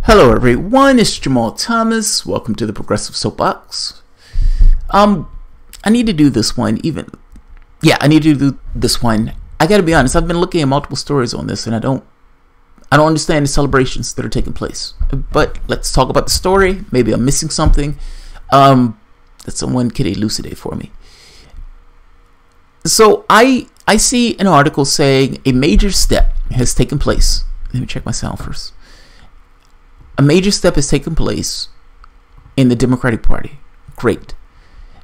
Hello everyone, it's Jamal Thomas. Welcome to the Progressive Soapbox. I need to do this one I need to do this one. I gotta be honest, I've been looking at multiple stories on this and I don't understand the celebrations that are taking place. But let's talk about the story. Maybe I'm missing something that someone could elucidate for me. So I see an article saying a major step has taken place. Let me check my sound first. A major step has taken place in the Democratic Party. Great.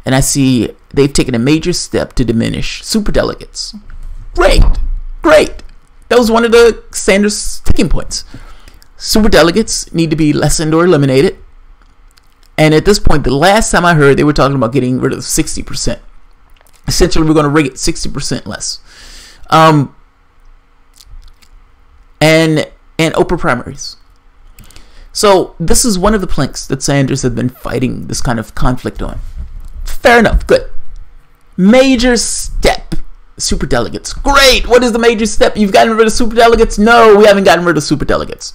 And I see they've taken a major step to diminish superdelegates. Great. That was one of the Sanders sticking points. Superdelegates need to be lessened or eliminated. And at this point, the last time I heard, they were talking about getting rid of 60%. Essentially, we're going to rig it 60% less. And open primaries. So this is one of the planks that Sanders has been fighting this kind of conflict on. Fair enough. Good. Major step. Superdelegates. Great. What is the major step? You've gotten rid of superdelegates? No, we haven't gotten rid of superdelegates.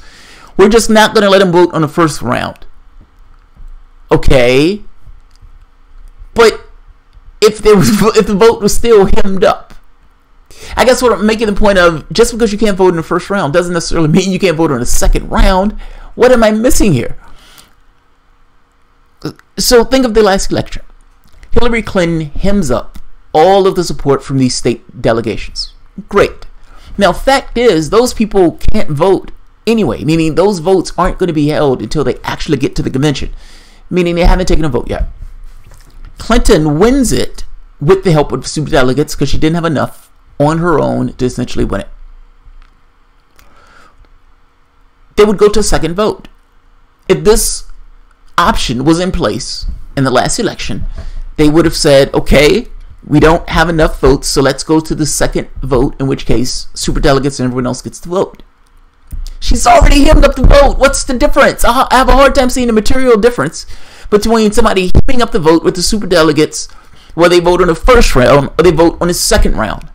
We're just not going to let them vote on the first round. Okay. But if the vote was still hemmed up, I guess what I'm making the point of, just because you can't vote in the first round doesn't necessarily mean you can't vote in the second round. What am I missing here? So think of the last election. Hillary Clinton hems up all of the support from these state delegations. Great. Now, fact is, those people can't vote anyway, meaning those votes aren't going to be held until they actually get to the convention, meaning they haven't taken a vote yet. Clinton wins it with the help of superdelegates because she didn't have enough on her own to essentially win it. They would go to a second vote. If this option was in place in the last election, they would have said, okay, we don't have enough votes, so let's go to the second vote, in which case superdelegates and everyone else gets to vote. She's already hemmed up the vote. What's the difference? I have a hard time seeing the material difference between somebody hemming up the vote with the superdelegates, where they vote on the first round or they vote on the second round.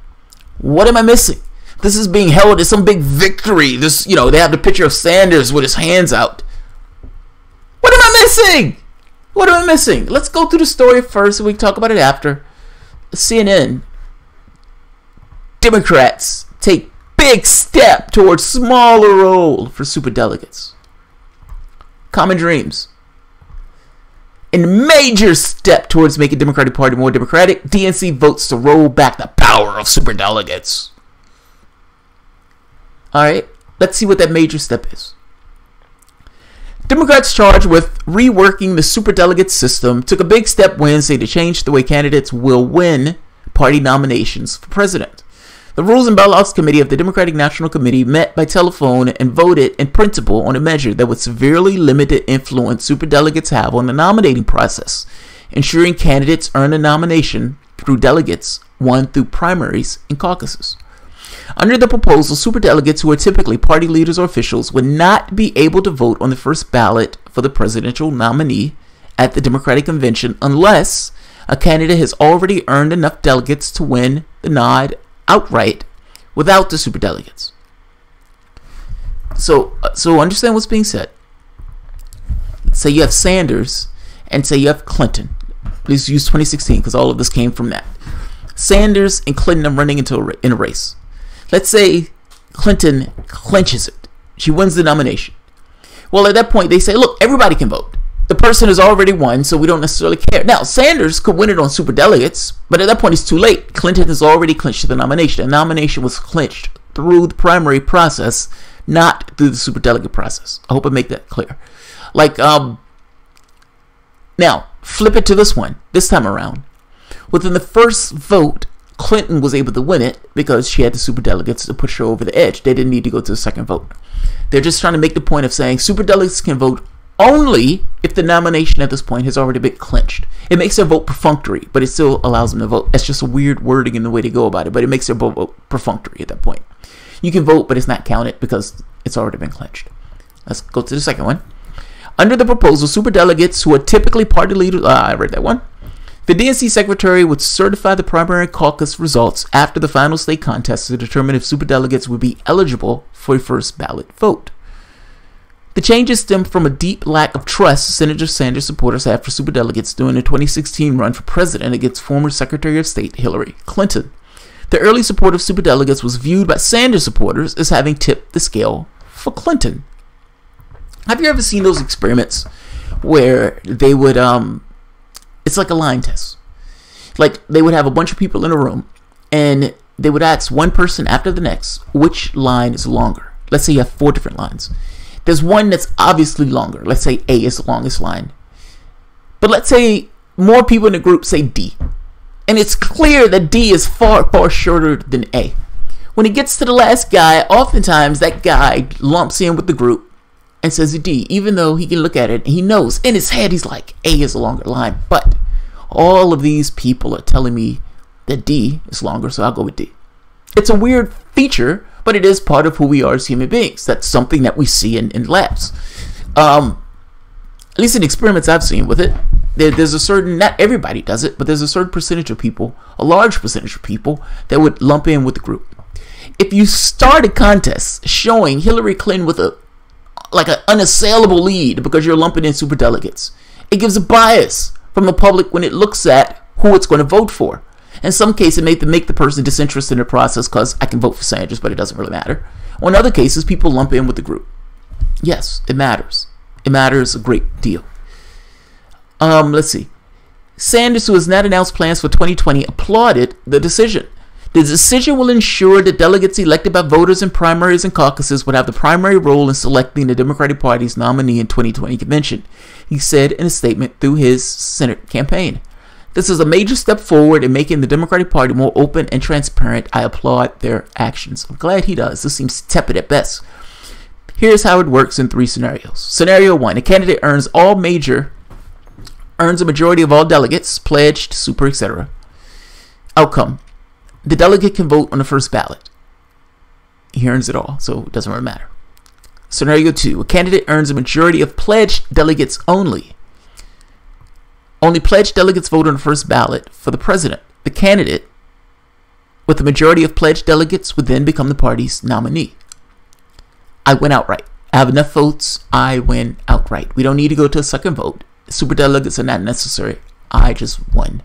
What am I missing? This is being held as some big victory. This, they have the picture of Sanders with his hands out. What am I missing? What am I missing? Let's go through the story first and we can talk about it after. CNN. Democrats take big step towards smaller role for superdelegates. Common Dreams. In major step towards making Democratic Party more democratic, DNC votes to roll back the power of superdelegates. Alright, let's see what that major step is. Democrats charged with reworking the superdelegate system took a big step Wednesday to change the way candidates will win party nominations for president. The Rules and Bylaws Committee of the Democratic National Committee met by telephone and voted in principle on a measure that would severely limit the influence superdelegates have on the nominating process, ensuring candidates earn a nomination through delegates won through primaries and caucuses. Under the proposal, superdelegates who are typically party leaders or officials would not be able to vote on the first ballot for the presidential nominee at the Democratic Convention unless a candidate has already earned enough delegates to win the nod outright without the superdelegates. So understand what's being said. Say you have Sanders and say you have Clinton. Please use 2016 because all of this came from that. Sanders and Clinton are running in a race. Let's say Clinton clinches it. She wins the nomination. Well, at that point, they say, look, everybody can vote. The person has already won, so we don't necessarily care. Now, Sanders could win it on superdelegates, but at that point, it's too late. Clinton has already clinched the nomination. The nomination was clinched through the primary process, not through the superdelegate process. I hope I make that clear. Now, flip it to this one, this time around. Within the first vote, Clinton was able to win it because she had the superdelegates to push her over the edge. They didn't need to go to the second vote. They're just trying to make the point of saying superdelegates can vote only if the nomination at this point has already been clinched. It makes their vote perfunctory, but it still allows them to vote. That's just a weird wording in the way they go about it, but it makes their vote perfunctory at that point. You can vote, but it's not counted because it's already been clinched. Let's go to the second one. Under the proposal, superdelegates who are typically party leaders... I read that one. The DNC secretary would certify the primary caucus results after the final state contest to determine if superdelegates would be eligible for a first ballot vote. The changes stem from a deep lack of trust Senator Sanders supporters have for superdelegates during the 2016 run for president against former Secretary of State Hillary Clinton. The early support of superdelegates was viewed by Sanders supporters as having tipped the scale for Clinton. Have you ever seen those experiments where they would, it's like a line test. Like they would have a bunch of people in a room and they would ask one person after the next, which line is longer? Let's say you have 4 different lines. There's one that's obviously longer. Let's say A is the longest line. But let's say more people in the group say D. And it's clear that D is far, far shorter than A. When it gets to the last guy, oftentimes that guy lumps in with the group and says D, even though he can look at it and he knows in his head, he's like, A is a longer line. But all of these people are telling me that D is longer, so I'll go with D. It's a weird feature, but it is part of who we are as human beings. That's something that we see in labs. At least in experiments I've seen with it, there's a certain, not everybody does it, but there's a certain percentage of people, a large percentage of people, that would lump in with the group. If you start a contest showing Hillary Clinton with an unassailable lead because you're lumping in superdelegates, it gives a bias from the public when it looks at who it's going to vote for. In some cases, it may make the person disinterested in the process because I can vote for Sanders, but it doesn't really matter. Or in other cases, people lump in with the group. Yes, it matters. It matters a great deal. Let's see. Sanders, who has not announced plans for 2020, applauded the decision. The decision will ensure that delegates elected by voters in primaries and caucuses would have the primary role in selecting the Democratic Party's nominee in 2020 convention, he said in a statement through his Senate campaign. This is a major step forward in making the Democratic Party more open and transparent. I applaud their actions. I'm glad he does. This seems tepid at best. Here's how it works in 3 scenarios. Scenario 1. A candidate earns a majority of all delegates, pledged, super, etc. Outcome. The delegate can vote on the first ballot. He earns it all, so it doesn't really matter. Scenario 2. A candidate earns a majority of pledged delegates only. Only pledged delegates vote on the first ballot for the president. The candidate with the majority of pledged delegates would then become the party's nominee. I win outright. I have enough votes. I win outright. We don't need to go to a second vote. Superdelegates are not necessary. I just won.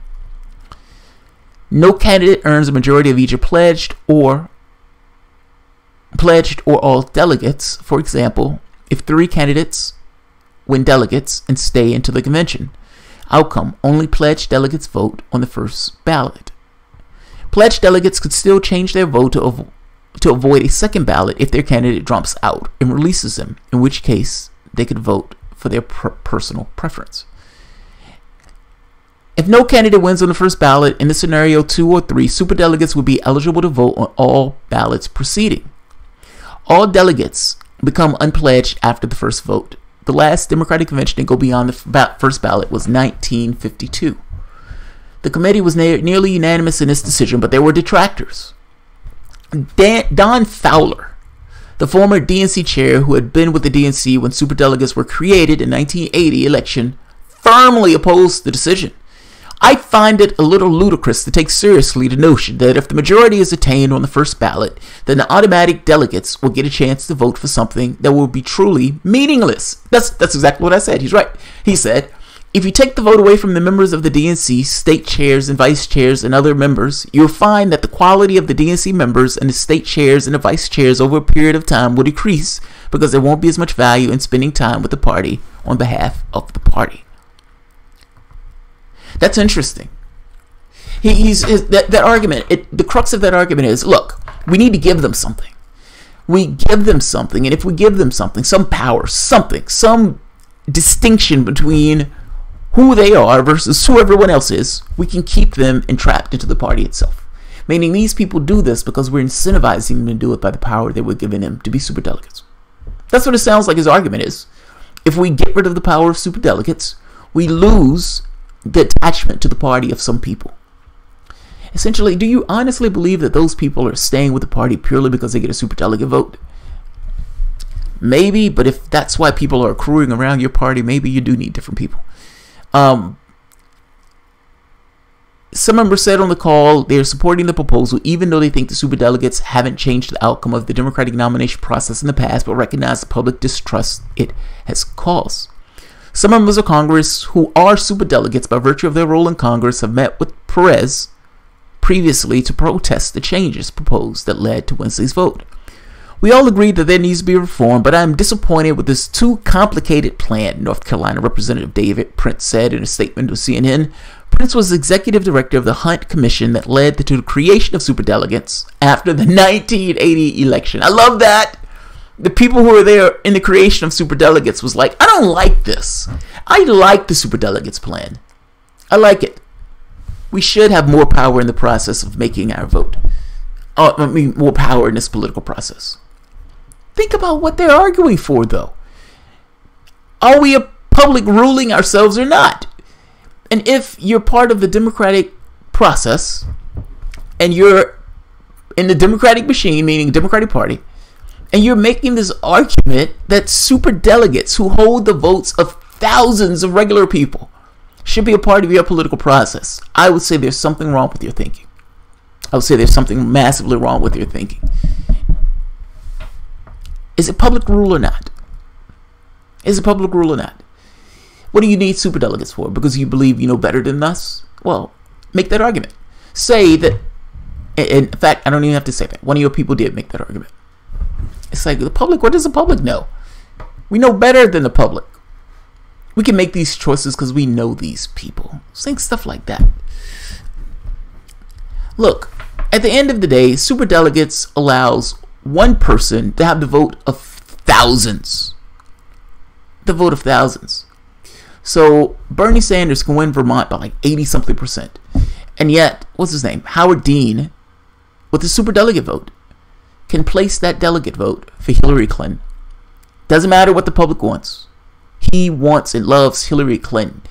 No candidate earns a majority of either pledged or all delegates. For example, if 3 candidates win delegates and stay into the convention. Outcome. Only pledged delegates vote on the first ballot. Pledged delegates could still change their vote to avoid a second ballot if their candidate drops out and releases them, in which case they could vote for their personal preference. If no candidate wins on the first ballot, in the scenario 2 or 3, superdelegates would be eligible to vote on all ballots preceding. All delegates become unpledged after the first vote. The last Democratic convention to go beyond the first ballot was 1952. The committee was nearly unanimous in its decision, but there were detractors. Don Fowler, the former DNC chair who had been with the DNC when superdelegates were created in 1980 election, firmly opposed the decision. I find it a little ludicrous to take seriously the notion that if the majority is attained on the first ballot, then the automatic delegates will get a chance to vote for something that will be truly meaningless. That's exactly what I said. He's right. He said, if you take the vote away from the members of the DNC, state chairs and vice chairs and other members, you'll find that the quality of the DNC members and the state chairs and the vice chairs over a period of time will decrease because there won't be as much value in spending time with the party on behalf of the party. That's interesting. That argument, the crux of that argument is, look, we need to give them something. We give them something, and if we give them something, some power, something, some distinction between who they are versus who everyone else is, we can keep them entrapped into the party itself. Meaning these people do this because we're incentivizing them to do it by the power that we're giving them to be superdelegates. That's what it sounds like his argument is. If we get rid of the power of superdelegates, we lose the attachment to the party of some people. Essentially, do you honestly believe that those people are staying with the party purely because they get a superdelegate vote? Maybe, but if that's why people are accruing around your party, maybe you do need different people. Some members said on the call they are supporting the proposal even though they think the superdelegates haven't changed the outcome of the Democratic nomination process in the past, but recognize the public distrust it has caused. Some members of Congress who are superdelegates by virtue of their role in Congress have met with Perez previously to protest the changes proposed that led to Wednesday's vote. We all agree that there needs to be reform, but I am disappointed with this too complicated plan, North Carolina Representative David Prince said in a statement to CNN. Prince was executive director of the Hunt Commission that led to the creation of superdelegates after the 1980 election. I love that. The people who were there in the creation of superdelegates was like, I don't like this. I like the superdelegates plan. I like it. We should have more power in the process of making our vote. More power in this political process. Think about what they're arguing for, though. Are we a public ruling ourselves or not? And if you're part of the democratic process and you're in the democratic machine, meaning the Democratic Party, and you're making this argument that superdelegates who hold the votes of thousands of regular people should be a part of your political process, I would say there's something wrong with your thinking. I would say there's something massively wrong with your thinking. Is it public rule or not? Is it public rule or not? What do you need superdelegates for? Because you believe you know better than us? Well, make that argument. Say that, in fact, I don't even have to say that. One of your people did make that argument. It's like, the public, what does the public know? We know better than the public. We can make these choices because we know these people. Think stuff like that. Look, at the end of the day, superdelegates allows one person to have the vote of thousands. The vote of thousands. So Bernie Sanders can win Vermont by like 80-something%. And yet, what's his name? Howard Dean, with the superdelegate vote, can place that delegate vote for Hillary Clinton. Doesn't matter what the public wants. He wants and loves Hillary Clinton.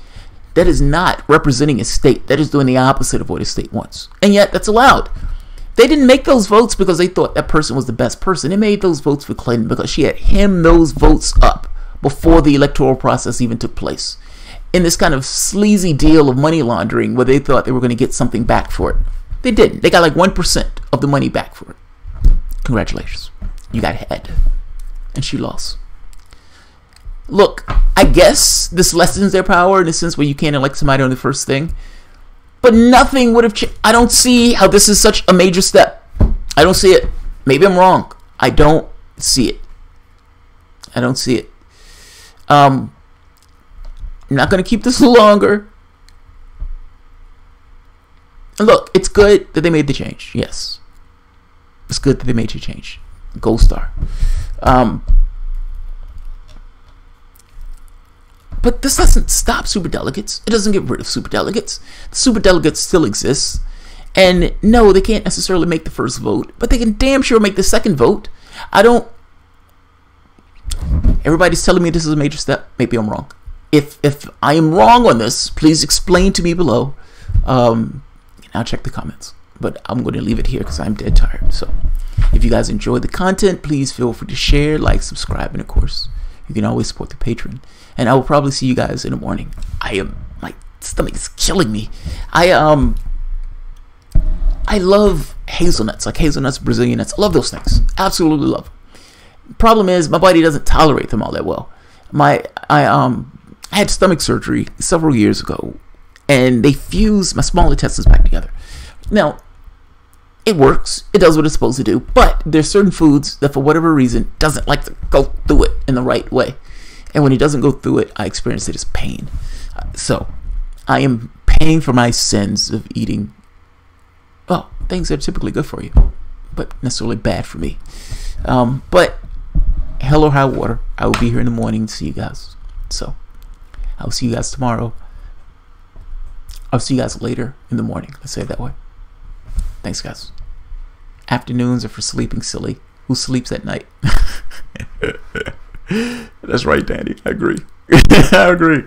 That is not representing his state. That is doing the opposite of what his state wants. And yet, that's allowed. They didn't make those votes because they thought that person was the best person. They made those votes for Clinton because she had hemmed those votes up before the electoral process even took place. In this kind of sleazy deal of money laundering where they thought they were going to get something back for it. They didn't. They got like 1% of the money back for it. Congratulations. You got ahead. And she lost. Look, I guess this lessens their power in the sense where you can't elect somebody on the first thing. But nothing would have changed. I don't see how this is such a major step. I don't see it. Maybe I'm wrong. I don't see it. I don't see it. I'm not going to keep this longer. And look, it's good that they made the change. Yes. It's good that they made the change. Gold star. But this doesn't stop superdelegates. It doesn't get rid of superdelegates. The superdelegates still exist. And no, they can't necessarily make the first vote, but they can damn sure make the second vote. Everybody's telling me this is a major step. Maybe I'm wrong. If I am wrong on this, please explain to me below. I'll check the comments. But I'm going to leave it here because I'm dead tired. So if you guys enjoyed the content, please feel free to share, like, subscribe, and of course, you can always support the Patreon. And I will probably see you guys in the morning. My stomach is killing me. I love hazelnuts, like hazelnuts, Brazilian nuts. I love those things. Absolutely love them. Problem is, my body doesn't tolerate them all that well. I had stomach surgery several years ago, and they fused my small intestines back together. Now, it works. It does what it's supposed to do. But there's certain foods that, for whatever reason, doesn't like to go through it in the right way. And when it doesn't go through it, I experience it as pain. So, I am paying for my sins of eating, well, things that are typically good for you, but necessarily bad for me. But, hell or high water, I will be here in the morning to see you guys. So, I'll see you guys tomorrow. I'll see you guys later in the morning. Let's say it that way. Thanks, guys. Afternoons are for sleeping silly. Who sleeps at night? That's right, Danny. I agree. I agree.